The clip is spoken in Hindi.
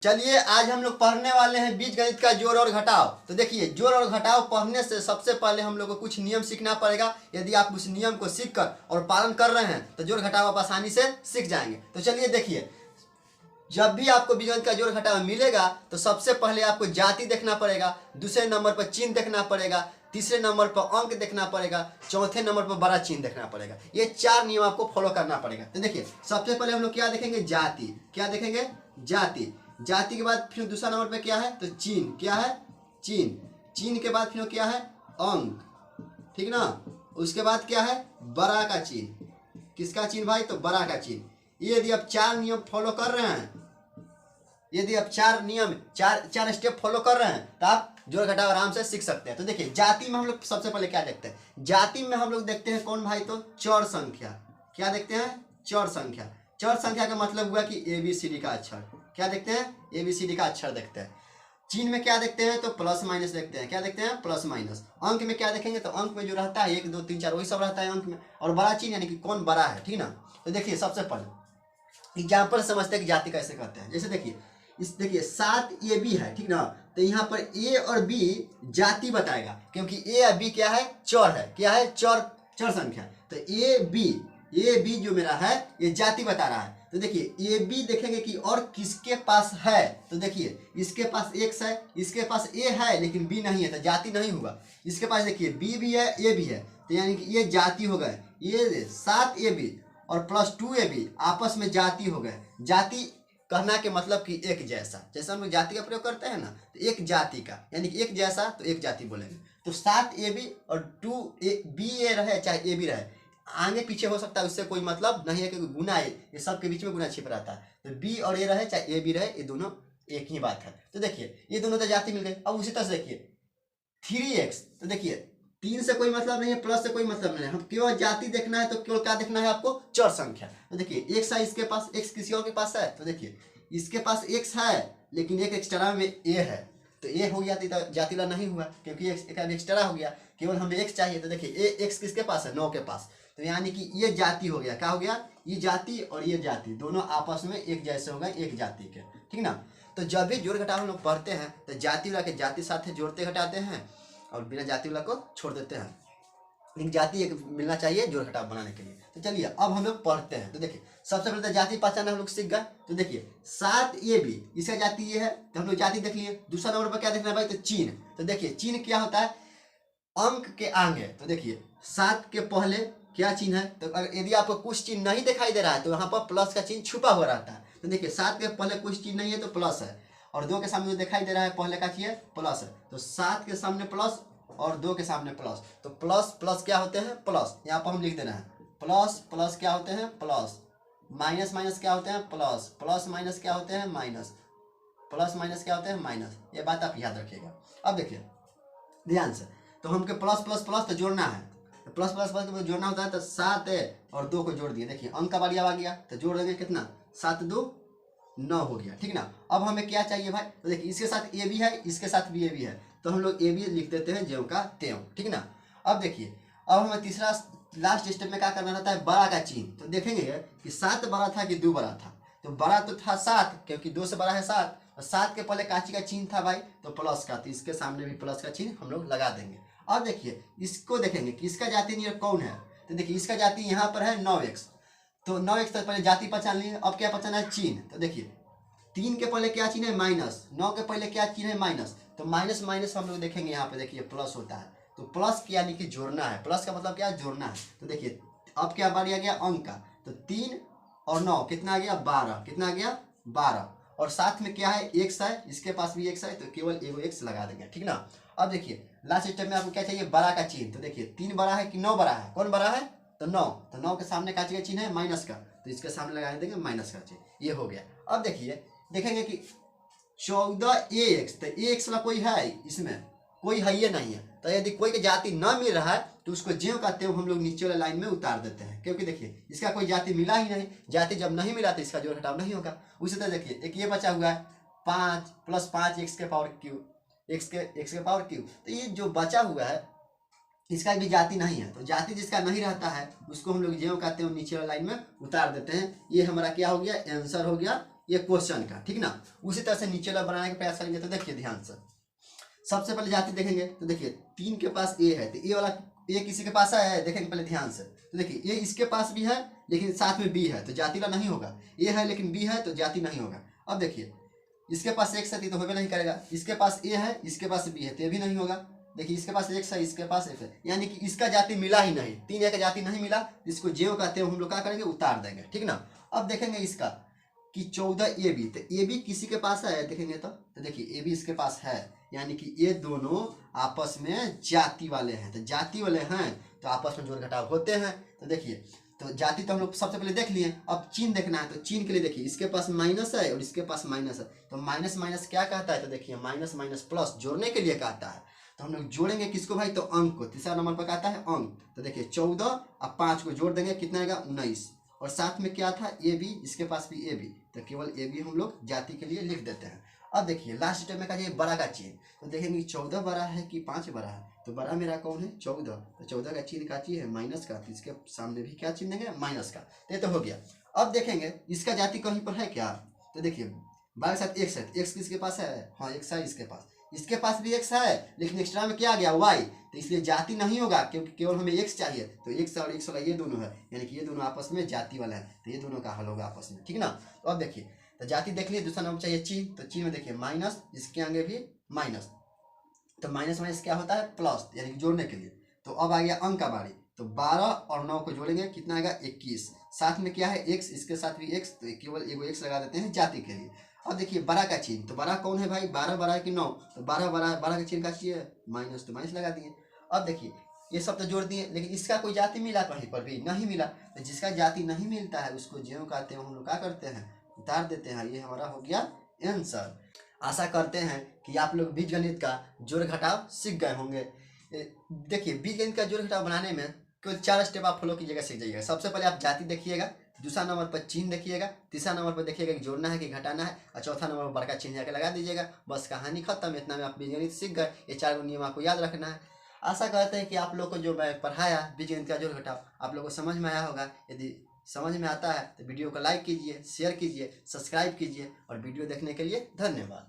चलिए आज हम लोग पढ़ने वाले हैं बीजगणित का जोड़ और घटाव। तो देखिए, जोड़ और घटाव पढ़ने से सबसे पहले हम लोग को कुछ नियम सीखना पड़ेगा। यदि आप उस नियम को सीख कर और पालन कर रहे हैं तो जोड़ घटाव आप आसानी से सीख जाएंगे। तो चलिए देखिए, जब भी आपको बीजगणित का जोड़ घटाव मिलेगा तो सबसे पहले आपको जाति देखना पड़ेगा, दूसरे नंबर पर चिन्ह देखना पड़ेगा, तीसरे नंबर पर अंक देखना पड़ेगा, चौथे नंबर पर बड़ा चिन्ह देखना पड़ेगा। ये 4 नियम आपको फॉलो करना पड़ेगा। तो देखिए, सबसे पहले हम लोग क्या देखेंगे? जाति। क्या देखेंगे? जाति। जाति के बाद फिर दूसरा नंबर पे क्या है? तो चिन्ह। क्या है? चिन्ह। चिन्ह के बाद फिर क्या है? अंक। ठीक ना? उसके बाद क्या है? बड़ा का चिन्ह। किसका चिन्ह भाई? तो बड़ा का चिन्ह। ये यदि आप 4 नियम फॉलो कर रहे हैं, यदि आप 4 नियम चार स्टेप फॉलो कर रहे हैं तो आप जोड़ घटाव आराम से सीख सकते हैं। तो देखिए, जाति में हम लोग सबसे पहले क्या देखते हैं? जाति में हम लोग देखते हैं कौन भाई? तो चौर संख्या। क्या देखते हैं? चौर संख्या। चौर संख्या का मतलब हुआ कि ABCD का अक्षर। क्या देखते हैं? ABCD का अक्षर देखते हैं। चिन्ह में क्या देखते हैं? तो प्लस माइनस देखते हैं। क्या देखते हैं? Plus minus. अंक में क्या देखेंगे? तो अंक में जो रहता है 1 2 3 4 वही सब रहता है अंक में। और बड़ा चिन्ह यानी कि कौन बड़ा है। ठीक ना? तो देखिए, सबसे पहले एग्जाम्पल समझते हैं कि जाति कैसे करते हैं। जैसे देखिए, देखिए 7 AB है। ठीक ना? तो यहाँ पर A और B जाति बताएगा, क्योंकि A और B क्या है? चौर है। क्या है? चौर संख्या। तो AB जो मेरा है ये जाति बता रहा है। तो देखिए, AB देखेंगे कि और किसके पास है। तो देखिए, इसके पास X है, इसके पास A है लेकिन B नहीं है, तो जाति नहीं हुआ। इसके पास देखिए B भी है, A भी है, तो यानी कि ये जाति हो गए। ये 7AB और प्लस 2AB आपस में जाति हो गए। जाति कहना के मतलब कि एक जैसा। जैसे हम लोग जाति का प्रयोग करते हैं ना, तो एक जाति का यानी कि एक जैसा, तो एक जाति बोलेंगे। तो 7AB और 2BA रहे चाहे AB रहे, आगे पीछे हो सकता है, उससे कोई मतलब नहीं है, क्योंकि गुना है, ये सब के बीच में गुना छिप रहता है। तो B और A रहे चाहे AB रहे, ये दोनों एक ही बात है। तो देखिए, ये दोनों तो जाति मिल गई। अब उसी तरह से देखिए 3x। तो देखिए, 3 से कोई मतलब नहीं है, प्लस से कोई मतलब नहीं है, हम केवल जाति देखना है। तो केवल क्या देखना है आपको? चौर संख्या। तो देखिए, x है इसके पास, x किसी और के पास है। तो देखिए, इसके पास x है लेकिन एक एक्स्ट्रा में a है, तो a हो गया, तो जाति ला नहीं हुआ, क्योंकि एक एक्स्ट्रा हो गया। केवल हमें x चाहिए। तो देखिए, x किसके पास है? 9 के पास। तो यानी कि ये जाति हो गया। क्या हो गया? ये जाति और ये जाति दोनों आपस में एक जैसे हो गए, एक जाति के। ठीक ना? तो जब भी जोड़ घटाव हम लोग पढ़ते हैं तो जाति वाला के जाति साथ जोड़ते घटाते हैं और बिना जाति वाला को छोड़ देते हैं। लेकिन जाति एक मिलना चाहिए जोड़ घटाव बनाने के लिए। तो चलिए अब हम लोग पढ़ते हैं। तो देखिए, सबसे पहले तो जाति पहचानना हम लोग सीख गए। तो देखिए, 7AB इसका जाति ये है, तो हम लोग जाति देख लिए। दूसरा नंबर पर क्या देखना है भाई? तो चिन्ह। तो देखिए, चिन्ह क्या होता है? अंक के आगे। तो देखिए, 7 के पहले क्या चिन्ह है? तो अगर यदि आपको कुछ चिन्ह नहीं दिखाई दे रहा है तो यहाँ पर प्लस का चिन्ह छुपा हुआ रहता है। तो देखिए, 7 के पहले कुछ चिन्ह नहीं है तो प्लस है, और 2 के सामने जो दिखाई दे रहा है पहले का चिन्ह प्लस है। तो 7 के सामने प्लस और 2 के सामने प्लस। तो प्लस प्लस क्या होते हैं? प्लस। यहाँ पर हम लिख देना है प्लस प्लस क्या होते हैं? प्लस। माइनस माइनस क्या होते हैं? प्लस। प्लस माइनस क्या होते हैं? माइनस। प्लस माइनस क्या होते हैं? माइनस। ये बात आप याद रखिएगा। अब देखिए ध्यान से, तो हमको प्लस प्लस प्लस तो जोड़ना है। तो प्लस प्लस प्लस को जोड़ना होता है। तो 7 और 2 को जोड़ दिए। देखिए, अंक का बारी आ गया, तो जोड़ देंगे कितना? 7 2 9 हो गया। ठीक ना? अब हमें क्या चाहिए भाई? तो देखिए, इसके साथ AB है, इसके साथ भी AB है, तो हम लोग AB लिख देते हैं ज्यों का त्यों। ठीक ना? अब देखिए, अब हमें तीसरा लास्ट स्टेप में क्या करना रहता है? बड़ा का चिन्ह। तो देखेंगे कि 7 बड़ा था कि 2 बड़ा था। तो बड़ा तो था 7, क्योंकि 2 से बड़ा है 7, और 7 के पहले काची का चिन्ह था भाई? तो प्लस का। तो इसके सामने भी प्लस का चिन्ह हम लोग लगा देंगे। अब देखिए, इसको देखेंगे कि इसका जाति नियर कौन है। तो देखिए, इसका जाति यहाँ पर है 9x। तो 9x तक पहले जाति पहचान लिए। अब क्या पहचाना है? चिन्ह। तो देखिए, 3 के पहले क्या चिन्ह है? माइनस। 9 के पहले क्या चिन्ह है? माइनस। तो माइनस माइनस हम लोग देखेंगे यहाँ पे, देखिए प्लस होता है। तो प्लस यानी कि जोड़ना है। प्लस का मतलब क्या है? जोड़ना है। तो देखिए, अब क्या बारी आ गया? अंक का। तो 3 और 9 कितना आ गया? 12। कितना आ गया? 12। और साथ में क्या है? x है, इसके पास भी x है, तो केवल एगो x लगा देंगे। ठीक ना? अब देखिए, लास्ट स्टेप में आपको क्या चाहिए? बड़ा का चिन्ह। तो देखिए, 3 बड़ा है कि 9 बड़ा है? कौन बड़ा है? तो 9। तो 9 के सामने का चिन्ह है? माइनस का। तो इसके सामने लगा देंगे माइनस का चिन्ह। ये हो गया। अब देखिए, देखेंगे कि 14AX। तो AX वाला कोई है? इसमें कोई है ये नहीं है। तो यदि कोई की जाति न मिल रहा है तो उसको ज्यों का त्यों हम लोग नीचे वाले लाइन में उतार देते हैं, क्योंकि देखिए, इसका कोई जाति मिला ही नहीं। जाति जब नहीं मिला तो इसका जोड़ घटाव नहीं होगा। उसी तरह देखिए, एक ये बचा हुआ है 5 + 5 x के पावर क्यूब, x के पावर क्यूब। तो ये जो बचा हुआ है इसका भी जाति नहीं है। तो जाति जिसका नहीं रहता है उसको हम लोग ज्यों का त्यों नीचे वाले लाइन में उतार देते हैं। ये हमारा क्या हो गया? आंसर हो गया ये क्वेश्चन का, ठीक ना। उसी तरह से नीचे वाला बनाने का प्रयास करेंगे। तो देखिए ध्यान से, सबसे पहले जाति देखेंगे तो देखिए 3 के पास ए है, तो ए वाला ए किसी के पास है, देखेंगे पहले ध्यान से। तो देखिए ए इसके पास भी है लेकिन साथ में बी है, तो जाति वाला नहीं होगा। ए है लेकिन बी है, तो जाति नहीं होगा। अब देखिए इसके पास एक्स है तो होबे नहीं करेगा। इसके पास ए है, इसके पास बी है, तो ये भी नहीं होगा। देखिए इसके पास एक्स है, इसके पास एक्स है, यानी कि इसका जाति मिला ही नहीं। 3 एक जाति नहीं मिला, इसको जेव कहते हैं, हम लोग क्या करेंगे, उतार देंगे, ठीक ना। अब देखेंगे इसका कि 14 ए बी, तो ए बी किसी के पास है, देखेंगे तो देखिए ए बी इसके पास है, यानी कि ये दोनों आपस में जाति वाले हैं। तो जाति वाले हैं तो आपस में जोड़ घटाव होते हैं। तो देखिए, तो जाति तो हम लोग सबसे पहले देख लिए। अब चिन्ह देखना है, तो चिन्ह के लिए देखिए इसके पास माइनस है और इसके पास माइनस है, तो माइनस माइनस क्या कहता है, तो देखिए माइनस माइनस प्लस जोड़ने के लिए कहता है। तो हम लोग जोड़ेंगे किसको भाई, तो अंक को। तीसरा नंबर पर कहता है अंक। तो देखिए 14 और 5 को जोड़ देंगे, कितना आएगा, 19। और साथ में क्या था, ए बी, इसके पास भी ए बी, तो केवल ए बी हम लोग जाति के लिए लिख देते हैं। अब देखिए लास्ट स्टेप में कहा जाए बड़ा का चिन्ह, तो देखेंगे 14 बड़ा है कि 5 बड़ा है, तो बड़ा मेरा कौन है, 14। तो 14 का चिन्ह का चिन्ह है माइनस का, तो इसके सामने भी क्या चिन्ह है, माइनस का। तो ये तो हो गया। अब देखेंगे इसका जाति कहीं पर है क्या, तो देखिए बारह के साथ एक्स है, एक्स किसके पास है, हाँ एक्स है इसके पास भी एक्स है, लेकिन एक्स्ट्रा में क्या आ गया, वाई, तो इसलिए जाति नहीं होगा क्योंकि केवल हमें एक्स चाहिए। तो एक्स और एक्स वाला ये दोनों है, यानी कि ये दोनों आपस में जाति वाला है, तो ये दोनों का हल होगा आपस में, ठीक ना। तो अब देखिए, तो जाति देख लिए, दूसरा नंबर चाहिए चिन्ह, तो चिन्ह में देखिए माइनस, इसके आगे भी माइनस, तो माइनस माइनस क्या होता है, प्लस, यानी कि जोड़ने के लिए। तो अब आ गया अंक का बारी, तो 12 और 9 को जोड़ेंगे, कितना आएगा, 21। साथ में क्या है, एक्स, इसके साथ भी एक्स, तो केवल एगो एक्स लगा देते हैं जाति के लिए। अब देखिए बड़ा का चिन्ह, तो बड़ा कौन है भाई, 12 बड़ा है कि 9, तो 12 बड़ा का चिन्ह का चाहिए माइनस, तो माइनस लगा दिए। अब देखिए ये सब तो जोड़ दिए, लेकिन इसका कोई जाति मिला कहीं पर भी नहीं मिला। तो जिसका जाति नहीं मिलता है उसको ज्यों कहते हैं हम लोग क्या करते हैं, उतार देते हैं। ये हमारा हो गया आंसर। आशा करते हैं कि आप लोग बीजगणित का जोड़ घटाव सीख गए होंगे। देखिए बीजगणित का जोड़ घटाव बनाने में केवल 4 स्टेप आप फॉलो कीजिएगा, सीख जाइएगा। सबसे पहले आप जाति देखिएगा, दूसरा नंबर पर चिन्ह देखिएगा, तीसरा नंबर पर देखिएगा कि जोड़ना है कि घटाना है, और चौथा नंबर पर बड़का चिन्ह जाके लगा दीजिएगा। बस कहानी खत्म, इतना में आप बीजगणित सीख गए। ये 4 नियम आपको याद रखना है। आशा करते हैं कि आप लोग को जो मैं पढ़ाया बीजगणित का जोड़ घटाव आप लोग को समझ में आया होगा। यदि समझ में आता है तो वीडियो को लाइक कीजिए, शेयर कीजिए, सब्सक्राइब कीजिए, और वीडियो देखने के लिए धन्यवाद।